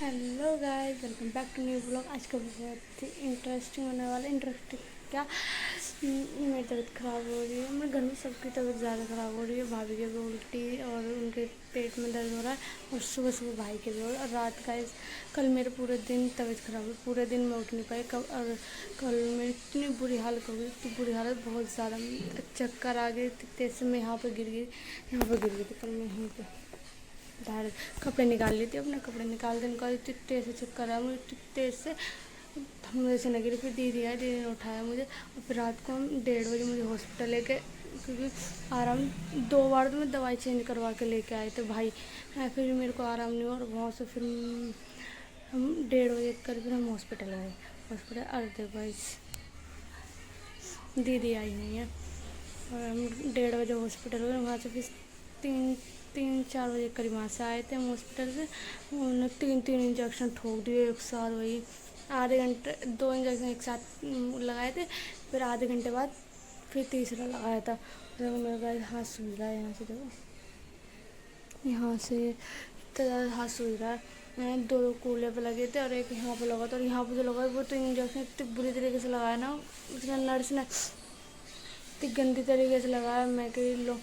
Hello guys, welcome back to new blog. आज का बहुत ही इंटरेस्टिंग होने वाला है। इंटरेस्टिंग क्या, मेरी तबीयत ख़राब हो रही है। मेरे घर में सबकी तबीयत ज़्यादा ख़राब हो रही है। भाभी के भी उल्टी और उनके पेट में दर्द हो रहा है, और सुबह सुबह भाई के भी हो रहा है। और रात का कल मेरे पूरे दिन तबीयत ख़राब हुई, पूरे दिन मैं उठ नहीं पाई। और कल मेरी इतनी बुरी हालत हो गई, इतनी बुरी हालत, बहुत ज़्यादा चक्कर आ गए। तेज से मैं यहाँ पर गिर गई, थी कल मैं यहीं पर बाहर। कपड़े निकाल लेती, अपने कपड़े निकालती तेज से चक्कर आया मुझे, इतनी तेज से मुझे से लगी। फिर दीदी आई, दीदी ने उठाया मुझे, और फिर रात को हम 1:30 बजे मुझे हॉस्पिटल लेके, क्योंकि आराम 2 बार तो मैं दवाई चेंज करवा के लेके आए थे भाई। फिर मेरे को आराम नहीं हुआ, और वहाँ से फिर हम 1:30 बजे कर फिर हम हॉस्पिटल गए। हॉस्पिटल अदरवाइज दीदी आई नहीं है, और हम 1:30 बजे हॉस्पिटल गए। वहाँ से फिर 3-4 बजे करीब वहाँ से आए थे हम हॉस्पिटल से। उन्होंने 3 इंजेक्शन ठोक दिए एक साथ, वही आधे घंटे 2 इंजेक्शन एक साथ लगाए थे। फिर आधे घंटे बाद फिर तीसरा लगाया था। देखो मेरे हाथ सूज रहा है, यहाँ से देखो, यहाँ से तो हाथ सूज रहा है। मैंने 2 कूल्हे पे लगे थे और एक यहाँ पे लगा था, और यहाँ पे जो लगा वो तो इंजेक्शन इतनी बुरी तरीके से लगाया ना उसने, नर्स ने इतनी गंदी तरीके से लगाया। मैं कहीं लो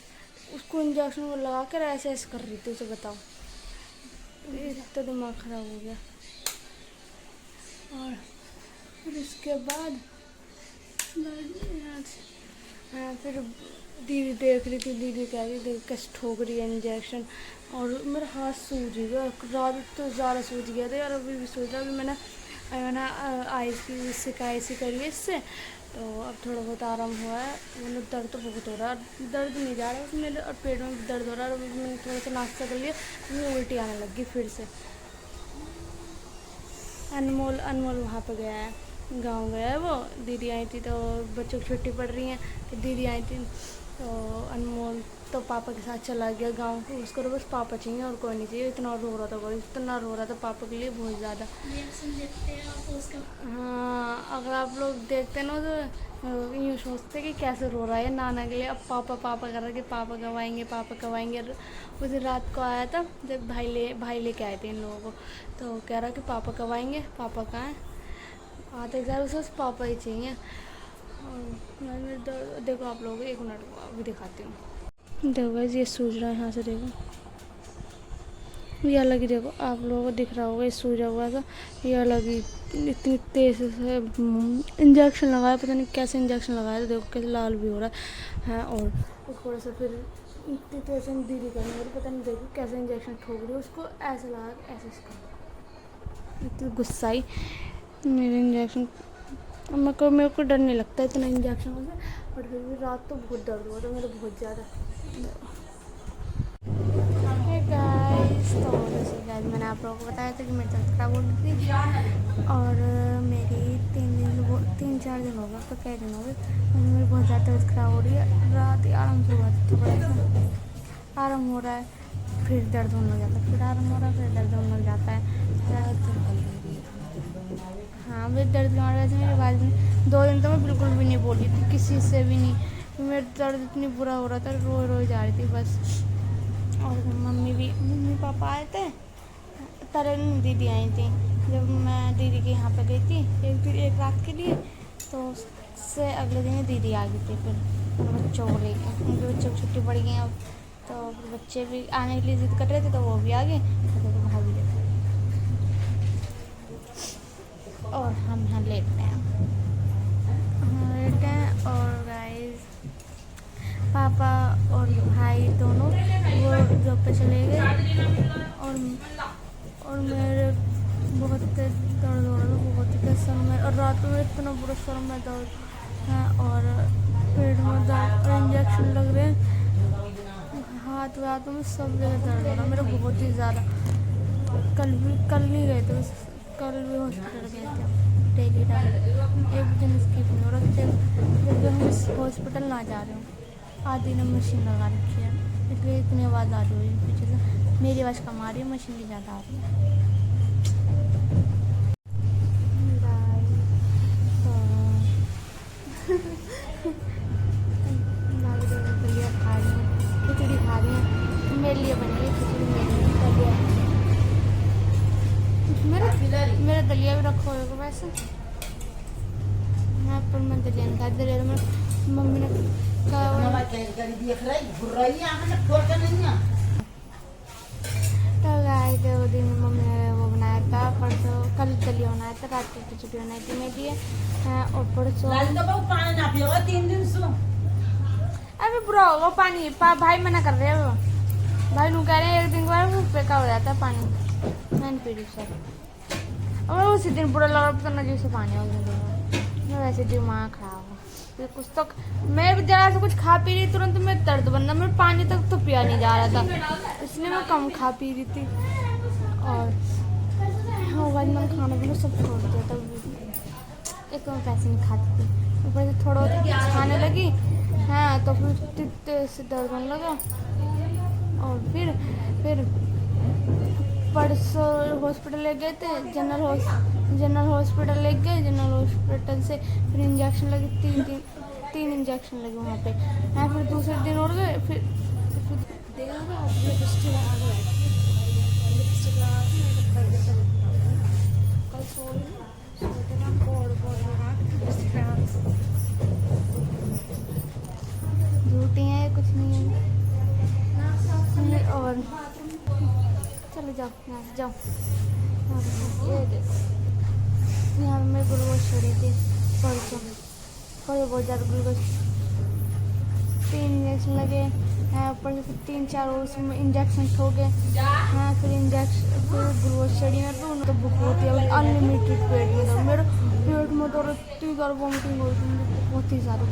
उसको इंजेक्शन को लगा कर ऐसे ऐसे कर रही थी, उसे बताओ, इतना दिमाग ख़राब हो गया। और फिर उसके बाद फिर दीदी देख रही थी, दीदी कह रही देख कैसे ठोक रही है इंजेक्शन, और मेरा हाथ सूज गया। रात तो ज़्यादा सूज गया था यार, अभी भी सूज रहा। अभी मैंने आइस की शिकायत सी करी है इससे, तो अब थोड़ा बहुत आराम हुआ है। मतलब दर्द तो बहुत हो रहा है, दर्द नहीं जा रहा है उसमें, और पेट में भी दर्द हो रहा है। और मैंने थोड़ा सा नाश्ता कर लिया, मुझे उल्टी आने लगी फिर से। अनमोल वहाँ पे गया है, गांव गया है वो। दीदी आई थी तो बच्चों की छुट्टी पड़ रही है, तो दीदी आई थी, तो अनमोल तो पापा के साथ चला गया गांव। उसको तो बस पापा चाहिए और कोई नहीं चाहिए। इतना रो रहा था वो, इतना रो रहा था पापा के लिए, बहुत ज़्यादा। हाँ, अगर आप लोग देखते ना तो यूँ सोचते कि कैसे रो रहा है नाना के लिए। अब पापा पापा कर रहा है कि पापा कब आएंगे, पापा कब आएंगे। उस दिन रात को आया था जब भाई लेके आए थे इन लोगों को, तो कह रहा कि पापा कब आएंगे, पापा कहाँ हैं। आते जा उसे पापा ही चाहिए। और मैंने देखो आप लोग, 1 मिनट को अभी दिखाती हूँ। देखो गाइस, ये सूज रहा है, यहाँ से देखो, ये अलग ही देखो, आप लोगों को दिख रहा होगा, ये सूजा हुआ था, ये अलग ही इतनी तेज से इंजेक्शन लगाया। पता नहीं कैसे इंजेक्शन लगाया था, देखो कैसे लाल भी हो रहा है। और थोड़ा सा फिर इतनी तेज से दीदी करनी हो रही, पता नहीं देखो कैसे इंजेक्शन ठोक रही, उसको ऐसे लगा ऐसे कर, इतनी गुस्सा आई मेरे इंजेक्शन। मेरे को डर नहीं लगता इतना इंजेक्शन से, बट फिर भी रात तो बहुत दर्द हुआ था मेरा, बहुत ज़्यादा। तो जैसे गाइस मैंने आप लोगों को बताया था कि मेरी तबीयत खराब हो गई थी, और मेरी 3-4 दिन हो गए, तो कई दिन हो गए मेरी बहुत ज़्यादा तबीयत खराब हो रही है। रात ही आराम से हुआ था, थोड़ा सा आराम हो रहा है, फिर दर्द होने लग जाता है, फिर आराम हो रहा है, फिर दर्द होने लग जाता है। हाँ, मेरे दर्द की वजह से मेरी आवाज़ में 2 दिन तो मैं बिल्कुल भी नहीं बोली थी, किसी से भी नहीं। मेरा दर्द इतनी बुरा हो रहा था, रो जा रही थी बस। और मम्मी पापा आए थे, तरन दीदी आई थी जब मैं दीदी के यहाँ पे गई थी एक रात के लिए, तो उससे अगले दिन दीदी आ गई थी फिर बच्चों को लेकर। उनके बच्चों की छुट्टी पड़ गई अब, तो बच्चे भी आने के लिए जिद कर रहे थे, तो वो भी आ गए, तो भाभी देखो। और हम यहाँ लेटते हैं, और गाइस पापा और भाई दोनों वो जॉब पे चले गए, और मेरे बहुत तेज दर्द हो रहा था, बहुत ही तेज सर में, और रात में इतना बुरा सर में दर्द है, और पेट में दर्द, और इंजेक्शन लग रहे हैं हाथ में, सब जगह दर्द हो रहा मेरा बहुत ही ज़्यादा। कल नहीं गए थे, कल भी हॉस्पिटल गए थे डेली टाइम, एक दिन स्किप नहीं हो रहा। जब हम हॉस्पिटल ना जा रहे हो, आधी ने मशीन लगा रखी है, इसलिए इतनी आवाज़ आ रही है पीछे से। मेरी आवाज़ कम आ रही है, मशीन की ज़्यादा आ रही है। खिचड़ी खा रही है, मेरे लिए बनी है खिचड़ी, मेरे लिए मेरा दलिया भी रखा होगा वैसे। यहाँ पर मैं दलिया नहीं खाती, दलिया तो मेरी मम्मी ने तो गाय के वो दिन मम्मी ने वो बनाया था, परसों कल दलिया बनाया था, रात की खिचड़ी बनाई थी मेरे लिए। और परसों 3 दिन से अभी बुरा होगा पानी, भाई मना कर रहे हैं, वो भाई नू कह रहे हैं एक दिन के बाद बेकार हो जाता है पानी, मैं नहीं पी रही सर। और उसी दिन बुरा लगा तो नदी से पानी हो गया, वैसे दिमाग खराब हो फिर कुछ तो। मैं जरा से कुछ खा पी रही तुरंत मैं दर्द बनना, मैं पानी तक तो पिया नहीं जा रहा था, इसलिए मैं कम खा पी रही थी। और हाँ बाद मैंने खाना पीना सब छोड़ दिया था, एक तो मैं पैसे नहीं खाती थी, ऊपर से थोड़ा खाने लगी। हाँ तो फिर तेज से दर्द होने लगा। और फिर परसों हॉस्पिटल ले गए थे, जनरल हॉस्पिटल ले गए, जनरल हॉस्पिटल से फिर इंजेक्शन लगे, तीन इंजेक्शन लगे वहाँ पे। हाँ फिर दूसरे दिन और गए, फिर झूठी है कुछ नहीं है। और चलो जाओ यहाँ से जाओ, ये देखो यहाँ में ग्लूकोज छोड़ी थी परसों बहुत ज़्यादा ग्लूकोज, 3 इंजेक्शन लगे हैं, ऊपर से 3-4 उसमें इंजेक्शन हो गए। हाँ फिर ग्लूकोज चढ़ी है तो उनको भूख होती है अनलिमिटेड, पेट में तो मेरे पेट में तो इतनी ज़्यादा वॉमिटिंग होती है, बहुत ही ज़्यादा।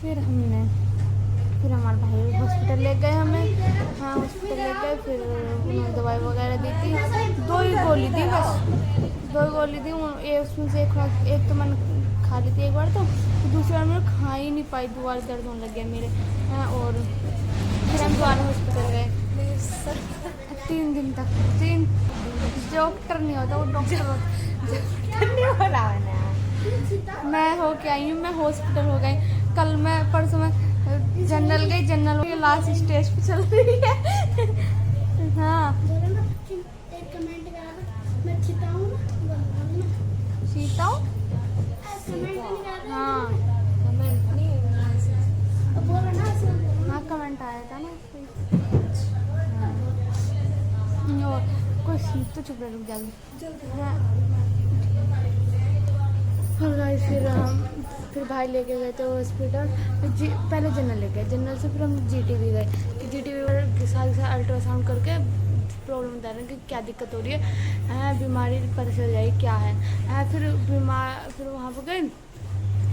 फिर फिर हमारे भाई हॉस्पिटल ले गए हमें। हाँ हॉस्पिटल ले गए, फिर उन्होंने दवाई वगैरह दी थी, 2 ही गोली दी बस, 2 गोली दी। उसमें से एक तो मैंने खा ली थी एक बार, तो दूसरी बार मैं खा ही नहीं पाई, दोबारा दर्द होने लग गया मेरे। हाँ और फिर हम दोबारा हॉस्पिटल गए 3 दिन तक। 3 डॉक्टर नहीं होता, वो डॉक्टर नहीं हो रहा है ना। मैं हो के आई हूँ, मैं हॉस्पिटल हो गई कल, मैं परसों मैं जनरल गई, जनरल के लास्ट स्टेज पे चल रही है। हाँ सीता हूँ, हाँ हाँ कमेंट आया था ना, और कुछ तो चुप रह, रुक जाएगी। हाँ फिर भाई लेके गए थे हॉस्पिटल, पहले जनरल ले गए, जनरल से फिर हम जीटीवी गए, जीटीवी के साथ अल्ट्रासाउंड करके प्रॉब्लम बता रहे हैं कि क्या दिक्कत हो रही है, बीमारी पता चल जाएगी क्या है। फिर वहाँ पर गए,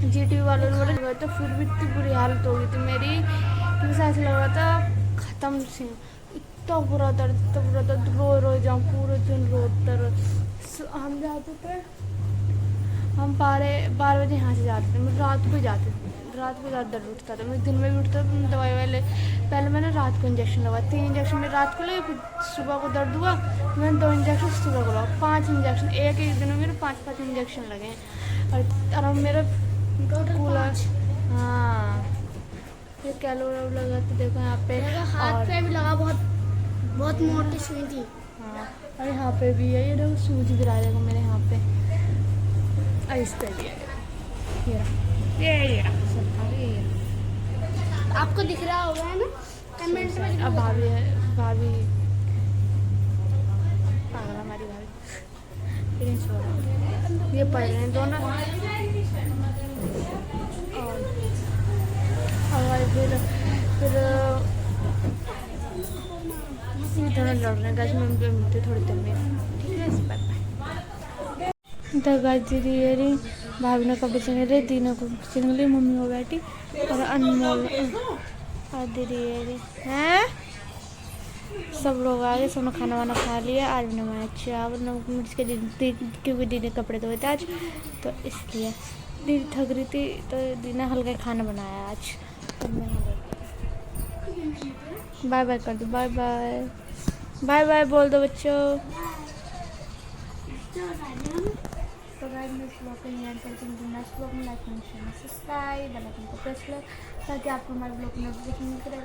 जीटीवी वालों ने बोले तो फिर भी इतनी बुरी हालत हो गई थी मेरी कि ऐसा लग रहा था ख़त्म से, इतना बुरा दर्द, रो जाऊँ पूरे दिन रोते रहो। हम जाते थे, हम 12 बजे यहाँ से जाते थे, मतलब रात को ज़्यादा दर्द उठता था, मैं दिन में भी उठता था। दवाई वाले पहले मैंने रात को इंजेक्शन लगाया, 3 इंजेक्शन में रात को लगे, फिर सुबह को दर्द हुआ, मैंने 2 इंजेक्शन सुबह को लगा, 5 इंजेक्शन एक दिन में मेरे 5 इंजेक्शन लगे हैं। और मेरा कूलर, हाँ फिर कैलोरी लगा तो देखो यहाँ पे, हाथ पे भी लगा, बहुत मोटी सुई थी। हाँ और यहाँ पे भी है, ये देखो सूज गिरा देगा मेरे यहाँ पे, इस तरह ये आपको दिख रहा होगा है ना कमेंट में। अब भाभी हमारी भाभी ये पढ़ रहे हैं दोनों। और फिर दोनों लड़ रहे हैं, गाइस मैं मिलती थोड़ी देर में, ठीक है बाय बाय। तो गाइस दीदी भाभी ने कपड़े चुन रहे, तीनों को चुन ली, मम्मी वो बैठी और अनमोल और दीदी हैं, सब लोग आ गए, सबने खाना वाना खा लिया। आज मैंने बनाया चावल नमक मिर्च के, क्योंकि दीदी ने कपड़े धोए थे आज, तो इसलिए दीदी थक रही थी तो दीदी ने हल्का खाना बनाया आज। बाय बाय कर दो, बाय बाय, बाय बाय बोल दो बच्चों। तो गाइस मैं इस ब्लॉग को एंड करती हूँ, नेक्स्ट ब्लॉग में like and share subscribe bell icon को प्रेस करें ताकि आपको हमारे ब्लॉग की नोटिफिकेशन मिलती रहे।